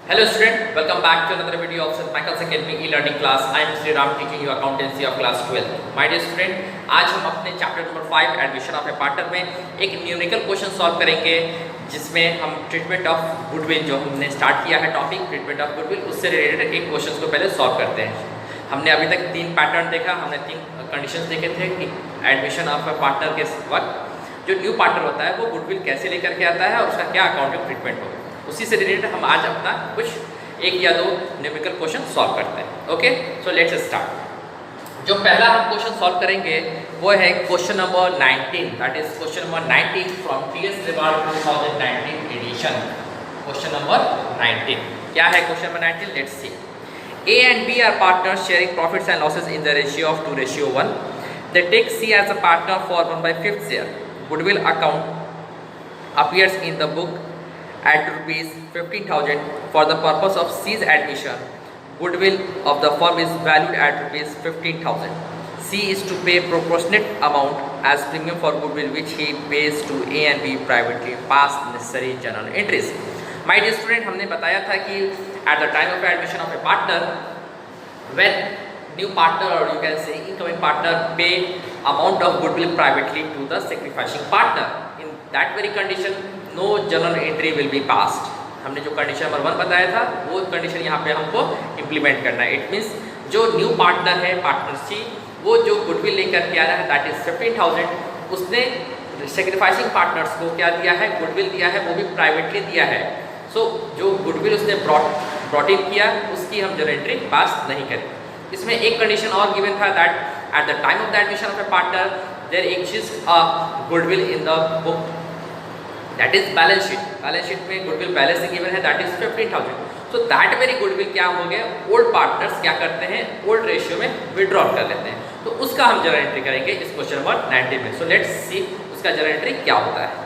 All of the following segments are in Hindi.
Hello student, welcome back to another video of St. Michael's Academy e-learning class. I am Sri Ram teaching you accountancy of class 12. My dear student, आज हम अपने chapter number 5 admission of a partner में एक न्यूमेरिकल क्वेश्चन सॉल्व करेंगे जिसमें हम ट्रीटमेंट ऑफ गुडविल जो हमने स्टार्ट किया है टॉपिक ट्रीटमेंट ऑफ गुडविल उससे रिलेटेड एक क्वेश्चन को पहले सॉल्व करते हैं। हमने अभी तक 3 पैटर्न देखा, हमने 3 कंडीशंस देखे थे कि एडमिशन ऑफ ए पार्टनर के वक्त जो न्यू पार्टनर होता है वो गुडविल कैसे लेकर के आता है और उसका क्या अकाउंटिंग ट्रीटमेंट होगा, उसी से रिलेटेड हम आज अपना कुछ एक या दो न्यूमेरिकल क्वेश्चन सॉल्व करते हैं। Okay, so let's start. जो पहला हम क्वेश्चन सॉल्व करेंगे वो है question number 19, that is question number 19 from TS रिवार्ड 2019 एडिशन। क्वेश्चन नंबर 19 क्या है? Question number 19, let's see. A and B are partners sharing profits and losses in the ratio of 2:1. They take C as a partner for 1/5 share. Goodwill account appears in the book at rupees 15,000 for the purpose of C's admission. Goodwill of the firm is valued at rupees 15,000. C is to pay proportionate amount as premium for goodwill which he pays to A and B privately. Pass necessary journal entries. My dear student, हमने बताया था कि at the time of admission of a partner, when new partner or you can say incoming partner pay amount of goodwill privately to the sacrificing partner, in that very condition no journal entry will be passed. हमने जो कंडीशन नंबर 1 बताया था वो कंडीशन यहाँ पे हमको इम्प्लीमेंट करना है। इट मीन्स जो न्यू पार्टनर है पार्टनर सी, वो जो गुडविल लेकर के आ रहा है दैट इज 15,000, उसने सेक्रीफाइसिंग पार्टनर्स को क्या दिया है? गुडविल दिया है, वो भी प्राइवेटली दिया है। सो जो गुडविल उसने ब्रॉट इन किया उसकी हम जर्नल एंट्री पास नहीं करें। इसमें एक कंडीशन और गिवन था that at the time of the admission of a partner there exist a goodwill in the book, that is balance sheet. Balance sheet में गुडविल पहले से गिवन है that is 15,000। So that very goodwill क्या हो गया? ओल्ड पार्टनर्स क्या करते हैं? ओल्ड रेशियो में विड्रॉ कर लेते हैं। तो उसका हम जर्नल एंट्री करेंगे इस क्वेश्चन नंबर 19 में। सो लेट्स सी उसका जर्नल एंट्री क्या होता है।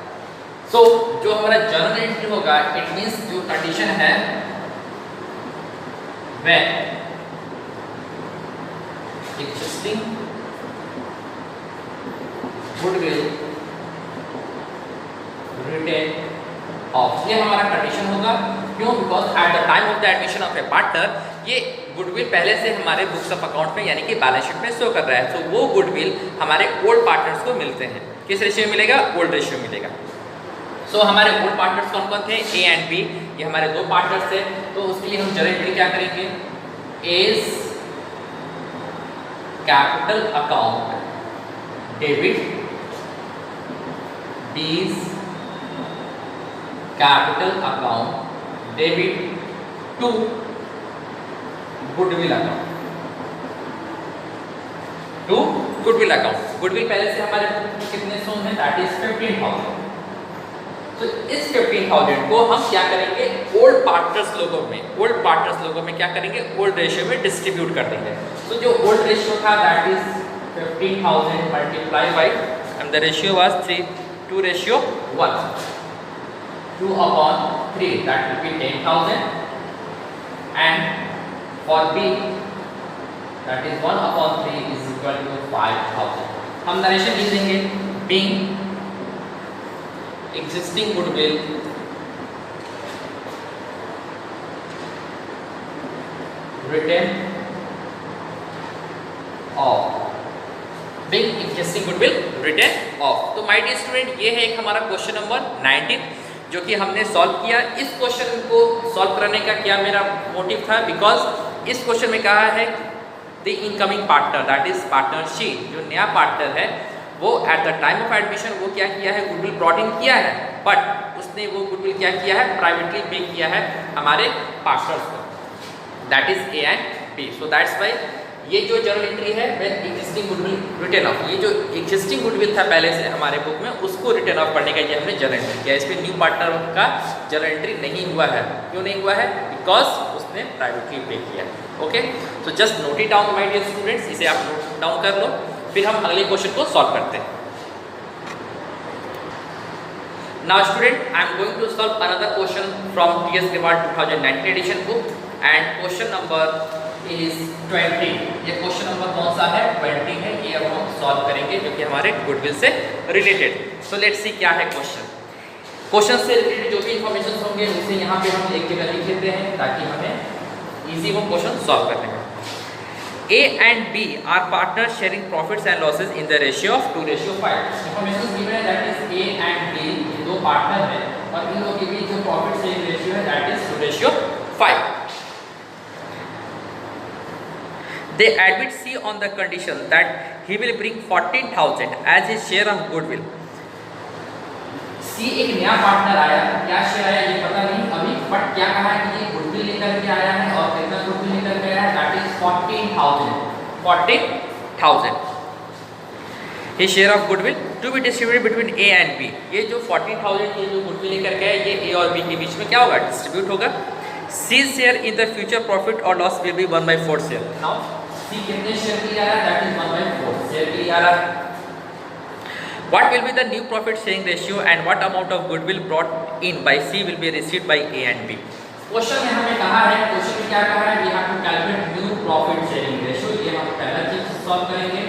सो जो हमारा जर्नल एंट्री होगा, इट मीन्स जो कंडीशन है when existing goodwill written off, ये हमारा कंडीशन होगा। क्यों? Because at the time of the admission of a partner ये गुडविल पहले से हमारे बुक्स ऑफ अकाउंट में यानी कि बैलेंस शीट में शो कर रहा है। तो वो गुडविल हमारे ओल्ड पार्टनर्स को मिलते हैं। किस रेशियो में मिलेगा? ओल्ड रेशियो में मिलेगा। सो हमारे ओल्ड पार्टनर्स कौन कौन थे? ए एंड बी, ये हमारे 2 पार्टनर्स थे। तो उसके लिए हम जर्नल एंट्री क्या करेंगे? A's capital account debit B's capital account debit to goodwill account, to goodwill account. Goodwill पहले से हमारे कितने सो है? That is 15,000। तो इस 15,000 को हम क्या करेंगे? ओल्ड पार्टनर्स लोगों में क्या करेंगे? ओल्ड रेशियो में डिस्ट्रीब्यूट कर देंगे। तो जो ओल्ड रेशियो था that is 15,000 multiply by and the ratio was 3:1, 2/3, that will be 10,000, and for B that is 1/3 is equal to 5,000। हम नरेशन लिख देंगे being existing goodwill written off, being existing goodwill written off। तो माय डियर स्टूडेंट, ये है एक हमारा क्वेश्चन नंबर 19 जो कि हमने सॉल्व किया। इस क्वेश्चन को सॉल्व करने का क्या मेरा मोटिव था? बिकॉज इस क्वेश्चन में कहा है the incoming partner that is partner C, जो नया पार्टनर है वो at the time of admission वो क्या किया है? गुडविल ब्रॉट इन किया है, बट उसने वो गुडविल क्या किया है? प्राइवेटली पे किया है हमारे पार्टनर्स को, that is A and B. So that's why ये जो जर्नल एंट्री है when existing goodwill written off, ये जो एग्जिस्टिंग गुडविल था पहले से हमारे बुक में उसको रिटर्न ऑफ करने का ये हमने जर्नल एंट्री किया। इसमें न्यू पार्टनर का जर्नल एंट्री नहीं हुआ है। क्यों नहीं हुआ है? बिकॉज उसने प्राइवेटली पे किया। Okay, so just note it down my dear students, इसे आप नोट डाउन कर लो। फिर हम अगले क्वेश्चन को सॉल्व करते हैं। Now student, I am going to solve another question from TS रिवार्ड 2019 edition book and question number is 20। ये क्वेश्चन नंबर कौन सा है? 20 है। ये अब हम सॉल्व करेंगे जो कि हमारे गुडविल से रिलेटेड। सो लेट्स सी क्या है क्वेश्चन। क्वेश्चन से रिलेटेड जो भी इन्फॉर्मेशन होंगे उसे यहाँ पे हम एक जगह लिख लेते हैं। ताकि हमें इजी हो क्वेश्चन सॉल्व करने में। A and B are partners sharing profits and losses in the ratio of 2:5. Information given है that is A and B, ये दो पार्टनर हैं और इन लोगों के बीच जो प्रॉफिट शेयरिंग रेशियो है that is 2:5. They admit C on the condition that he will bring 14,000 as his share of goodwill. C एक नया पार्टनर आया, क्या शेयर आया ये पता नहीं अभी, बट क्या कहा है कि ये गुडविल लेकर के आया है और कितना गुडविल लेकर के आया है that is 14,000. His share of goodwill to be distributed between A and B. ये जो 14,000 ये जो गुडविल लेकर के आया ये A और B के बीच में क्या होगा, डिस्ट्रीब्यूट होगा. C's share in the future profit or loss will be 1/4 share. Now C कितने शेयर के लिए आ रहा है that is 1/4 शेयर के लिए आ रहा है. What will be the new profit sharing ratio and what amount of goodwill brought in by C will be received by A and B. Question में हमें कहा है, क्वेश्चन में क्या कहा है, we have to calculate new profit sharing ratio. ये हम पहला चीज सॉल्व करेंगे.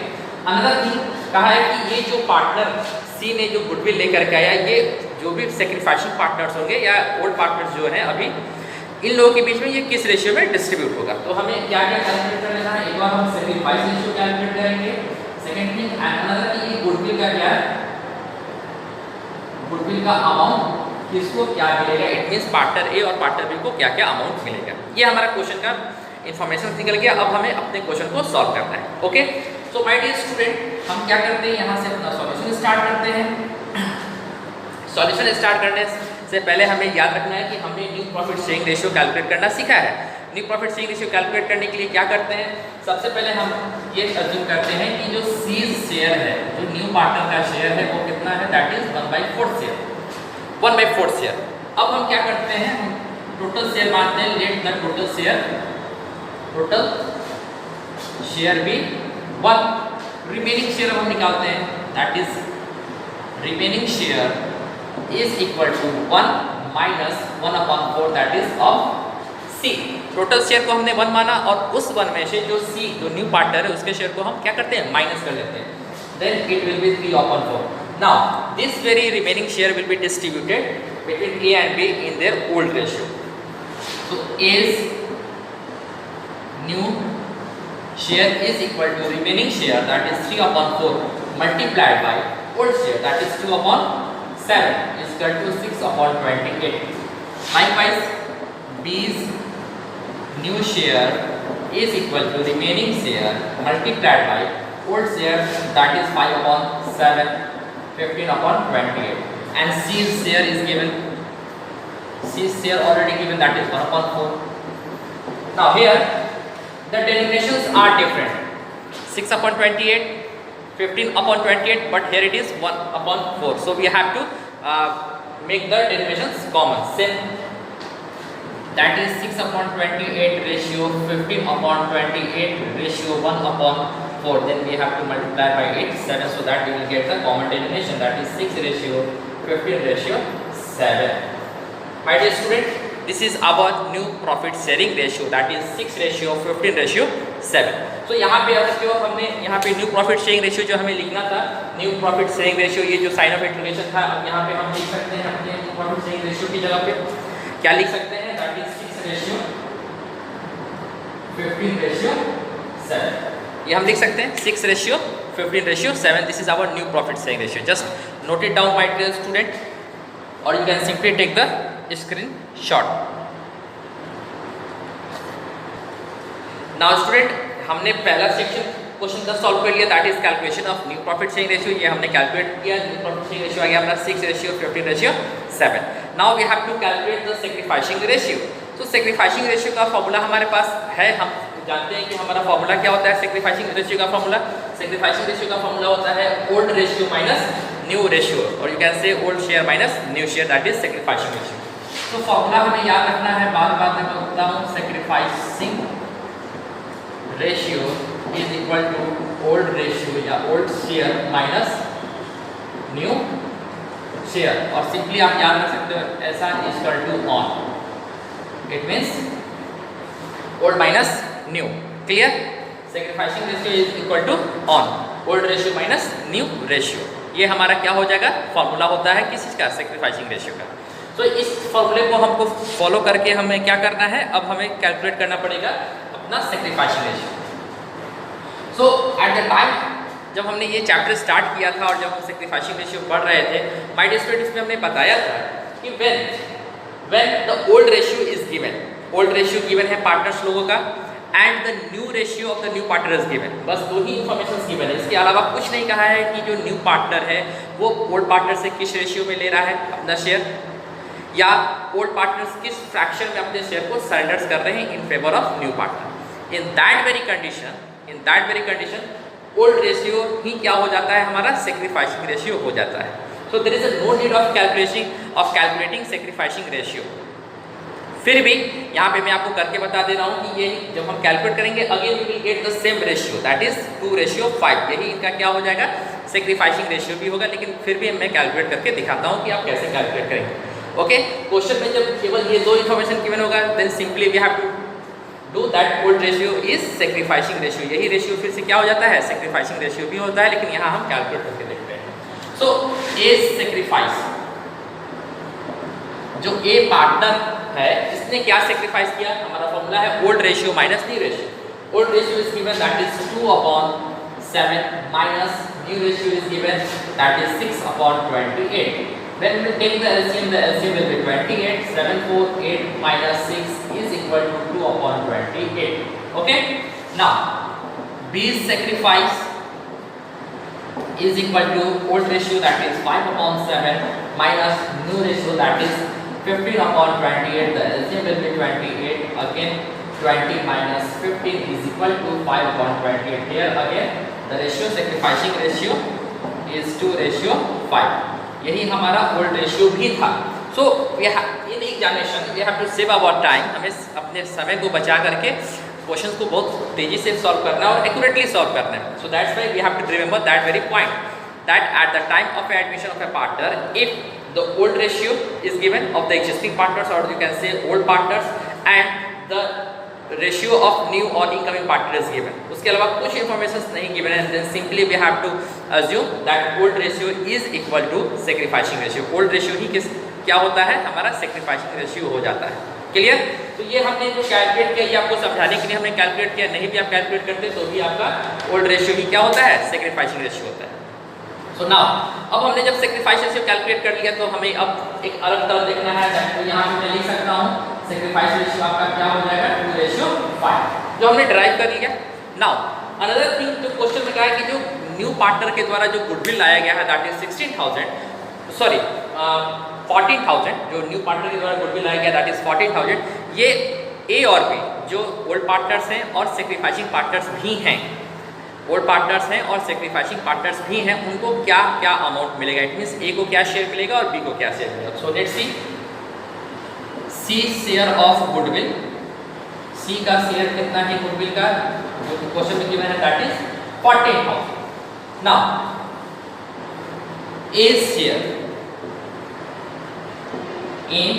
अनदर थिंग कहा है कि ये जो पार्टनर C ने जो गुडविल लेकर के आया, ये जो भी सेक्रीफाइसिंग पार्टनर्स होंगे या ओल्ड पार्टनर्स जो हैं अभी, इन लोगों के बीच में ये किस रेशियो में डिस्ट्रीब्यूट होगा. तो हमें क्या क्या कैलकुलेट कर लेना है. एक बार हम सेक्रीफाइस रेशियो कैलकुलेट करेंगे. सेकंड थिंग एंड अनदर कि ये गुडविल का क्या है, गुडविल का अमाउंट किसको क्या मिलेगा. इट मींस पार्टनर ए और पार्टनर बी को क्या क्या अमाउंट मिलेगा. ये हमारा क्वेश्चन का इन्फॉर्मेशन निकल गया. अब हमें अपने क्वेश्चन को सॉल्व करना है. Okay, so my dear student, हम क्या करते हैं, यहाँ से अपना सॉल्यूशन स्टार्ट करते हैं. सॉल्यूशन स्टार्ट करने से पहले हमें याद रखना है कि हमने new profit sharing ratio calculate करना सीखा है. New profit sharing ratio calculate करने के लिए क्या करते हैं, सबसे पहले हम ये अज्यूम करते हैं कि जो सीज शेयर है, जो न्यू पार्टनर का शेयर है वो कितना है, दैट इज 1/4 शेयर. 1/4 शेयर. अब हम क्या करते हैं, हम टोटल शेयर मानते हैं. Let the total share be 1. Remaining share हम निकालते हैं, that is remaining share is equal to 1 minus 1/4 that is of C. Total share को हमने 1 माना और उस 1 में से जो C जो न्यू पार्टनर है उसके शेयर को हम क्या करते हैं, माइनस कर लेते हैं. Then it will be 3/4. Now this very remaining share will be distributed between A and B in their old ratio. So A's new share is equal to remaining share that is 3/4 multiplied by old share that is 2/7 is equal to 6/28. Likewise, B's new share is equal to remaining share multiplied by old share that is 5/7, 15/28. And C's share is given. C's share already given that is 1/4. Now here the denominations are different. 6/28. 15/28, but here it is 1/4. So we have to make the derivations common. Same, that is 6/28 ratio 15/28 ratio 1/4. Then we have to multiply by 8, 7, so that we will get the common denomination, that is 6 ratio 15 ratio 7. My dear student, this is our new profit sharing ratio, that is 6 ratio 15 ratio 7. तो यहाँ पे अगर जो हमने यहाँ पे न्यू प्रॉफिट शेयरिंग रेशियो जो हमें लिखना था, न्यू प्रॉफिट शेयरिंग रेशियो ये जो साइन ऑफ इंटीग्रेशन था, अब यहाँ पे हम लिख सकते हैं अपने न्यू प्रॉफिट शेयरिंग रेशियो की जगह पे क्या लिख सकते हैं, दैट इज 6 ratio 15 ratio 7. ये हम लिख सकते हैं 6 ratio 15 ratio 7. This is our new profit sharing ratio. Just note it down my dear student, और you can simply take the screenshot. Now student, हमने पहला सेक्शन क्वेश्चन का सॉल्व कर लिया, that is calculation of new profit sharing ratio. ये हमने कैलकुलेट किया. न्यू प्रॉफिट शेयरिंग रेशियो आ गया हमारा 6 ratio 15 ratio 7. Now we have to calculate the sacrificing ratio. तो सैक्रिफाइसिंग रेशियो का फॉर्मूला हमारे पास है. हम जानते हैं कि हमारा फॉर्मूला क्या होता है सैक्रिफाइसिंग रेशियो का फॉर्मूला. सैक्रिफाइसिंग रेशियो का फॉर्मूला होता है old ratio minus new ratio, or you can say old share minus new share, that is sacrificing ratio. तो फॉर्मूला हमें याद रखना है, बार बार मैं बोलता हूँ, sacrificing ratio is equal to old ratio या old share minus new share. और सिंपली आप याद रख सकते हो ऐसा is equal to on. It means old minus new. Clear? Sacrificing ratio is equal to ON, old ratio minus new ratio. ये हमारा क्या हो जाएगा, फॉर्मूला होता है किस चीज का, सैक्रिफाइसिंग रेशियो का. सो इस फॉर्मूले को हमको फॉलो करके हमें क्या करना है, अब हमें कैलकुलेट करना पड़ेगा अपना sacrificing ratio. So eight the time जब हमने ये चैप्टर स्टार्ट किया था और जब हम सेक्रीफाइसिंग रेशियो पढ़ रहे थे, माय डियर स्टूडेंट्स, में हमने बताया था कि when the old ratio is given, old ratio given है पार्टनर्स लोगों का, and the new ratio of the new partner is given, बस दो ही इन्फॉर्मेशन गिवन है, इसके अलावा कुछ नहीं कहा है कि जो न्यू पार्टनर है वो ओल्ड पार्टनर से किस रेशियो में ले रहा है अपना शेयर, या ओल्ड पार्टनर्स किस फ्रैक्शन में अपने शेयर को सरेंडर्स कर रहे हैं in favour of new partner. In that very condition old ratio ही क्या हो जाता है, हमारा सेक्रीफाइसिंग रेशियो हो जाता है। So there is no need of calculating sacrificing ratio. फिर भी यहाँ पे मैं आपको करके बता दे रहा हूँ कि ये जब हम कैलकुलेट करेंगे again we will get the same ratio, that is 2:5, यही इनका क्या हो जाएगा, सेक्रीफाइसिंग रेशियो भी होगा, लेकिन फिर भी मैं कैलकुलेट करके दिखाता हूँ कि आप कैसे कैलकुलेट करेंगे। ओके, क्वेश्चन में जब केवल ये दो इन्फॉर्मेशन गिवन होगा, then simply we have to do that old ratio is sacrificing ratio, यही रेशियो फिर से क्या हो जाता है, सेक्रीफाइसिंग रेशियो भी होता है, लेकिन यहाँ हम कैलकुलेट करके देखते हैं। सो ए सेक्रीफाइस, जो ए पार्टनर है इसने क्या सेक्रीफाइस किया, हमारा फॉर्मूला है old ratio minus new ratio. Old ratio is given that is 2/7 minus new ratio is given that is 6/28। When we take the LCM will be 28. 7, 4, 8 minus 6 is equal to 2/28. Okay. Now, B's sacrifice is equal to old ratio that is 5/7 minus new ratio that is 15/28. The LCM will be 28. Again, 20 minus 15 is equal to 5/28. Here again, the ratio sacrificing ratio is 2:5. यही हमारा ओल्ड रेशियो भी था। So in examination we have to save our time, हमें अपने समय को बचा करके क्वेश्चंस को बहुत तेजी से सॉल्व करना है और एक्यूरेटली सॉल्व करना है। So that's why we have to remember that very point that at the time of admission of a partner, if the old ratio is given of the existing partners or you can say old partners and the ratio of new or incoming partner is given, उसके अलावा कुछ इन्फॉर्मेशन नहीं गिवन है, then simply we have to assume that old ratio is equal to sacrificing ratio. Old ratio ही क्या होता है, हमारा सेक्रीफाइसिंग रेशियो हो जाता है। क्लियर? तो ये हमने जो कैलकुलेट किया, ये आपको समझाने के लिए हमने कैलकुलेट किया, नहीं भी आप कैलकुलेट करते तो भी आपका ओल्ड रेशियो ही क्या होता है, सेक्रीफाइसिंग रेशियो होता है। सो नाउ अब हमने जब सेक्रीफाइस रेशियो कैलकुलेट कर लिया तो हमें अब एक अलग तरह देखना है, तो यहाँ पे मैं लिख सकता हूँ सेक्रीफाइस रेशियो आपका क्या हो जाएगा, 2:5, जो हमने डिराइव कर लिया। नाउ अनदर थिंग, जो क्वेश्चन में कहा है कि जो न्यू पार्टनर के द्वारा जो गुडविल लाया गया है दैट इज 14,000, जो न्यू पार्टनर के द्वारा गुडविल लाया गया दैट इज 14,000, ये ए और बी जो ओल्ड पार्टनर्स हैं और सेक्रीफाइसिंग पार्टनर्स भी हैं, ओल्ड पार्टनर्स हैं और सेक्रीफाइसिंग पार्टनर्स भी हैं, उनको क्या क्या अमाउंट मिलेगा, इट मीन्स ए को क्या शेयर मिलेगा और बी को क्या शेयर मिलेगा। So let's see share of goodwill, C का शेयर कितना है गुडविल का, जो क्वेश्चन में गिवन है that is 14,000। Now A share in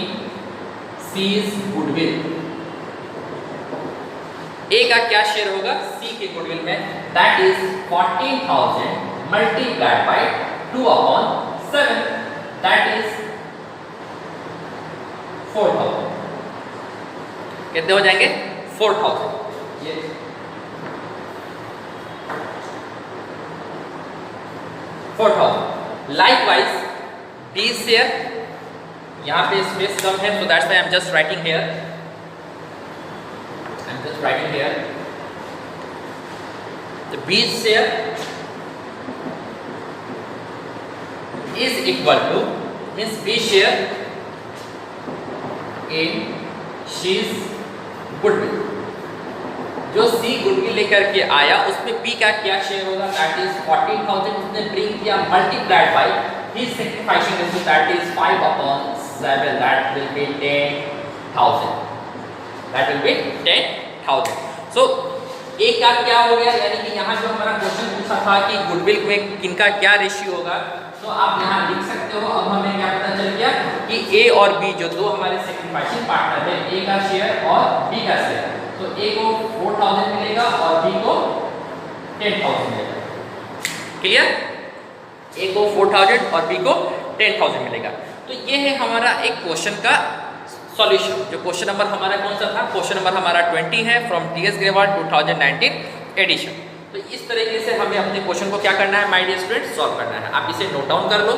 C's goodwill, A का क्या शेयर होगा सी के गुडविल में, that is 14,000 multiplied by 2/7, that is 4,000। कितने हो जाएंगे, 4,000। ये 4,000। लाइकवाइज बी शेयर, यहाँ पे स्पेस कम है, so that's why I am just writing here, the B share is equal to, means B share in she's goodwill, जो C गुडविल लेकर के आया उसमें B का क्या शेयर होगा, दैट इज 14,000, उसने ब्रिंग किया multiplied by his sacrificing ratio that is 5/7, that will be 10,000, that will be 10,000। सो ए का क्या हो गया, यानी कि यहाँ जो हमारा क्वेश्चन पूछा था कि गुडविल में किनका क्या रेशियो होगा, तो आप यहाँ लिख सकते हो। अब हमें क्या पता चल गया कि ए और बी जो दो हमारे सेक्रीफाइसिंग पार्टनर है, ए का शेयर और बी का शेयर, तो ए को 4,000 मिलेगा और बी को 10,000 मिलेगा। क्लियर? ए को 4,000 और बी को 10,000 मिलेगा। तो तो ये है हमारा एक क्वेश्चन का सॉल्यूशन। जो क्वेश्चन नंबर हमारा कौन सा था, क्वेश्चन नंबर हमारा 20 है फ्रॉम टीएस ग्रेवाल 2019 एडिशन। तो इस तरीके से हमें अपने क्वेश्चन को क्या करना है माय डियर स्टूडेंट, सॉल्व करना है। आप इसे नोट डाउन कर लो,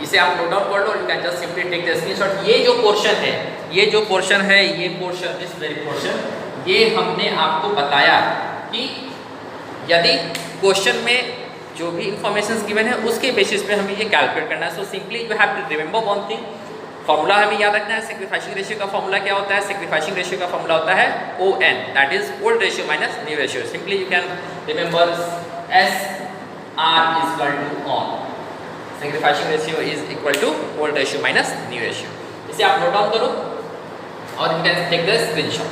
इसे आप नोट डाउन कर लो, you can just simply take the screenshot. ये जो पोर्शन है, ये जो पोर्शन है, ये पोर्शन, दिस वेरी पोर्शन, ये हमने आपको बताया कि यदि क्वेश्चन में जो भी इंफॉर्मेशन गिवन है उसके बेसिस पे हमें ये कैलकुलेट करना है। So simply you have to remember one thing, formula हमें याद रखना है। सैक्रिफाइसिंग रेशियो का फॉर्मूला क्या होता है, सैक्रिफाइसिंग रेशियो का फॉर्मूला होता है ON, that is old ratio minus new ratio. Simply you can remember SR is equal to ON, sacrificing ratio is equal to old ratio minus new ratio. इसे आप नोट डाउन करो और you can take the screenshot.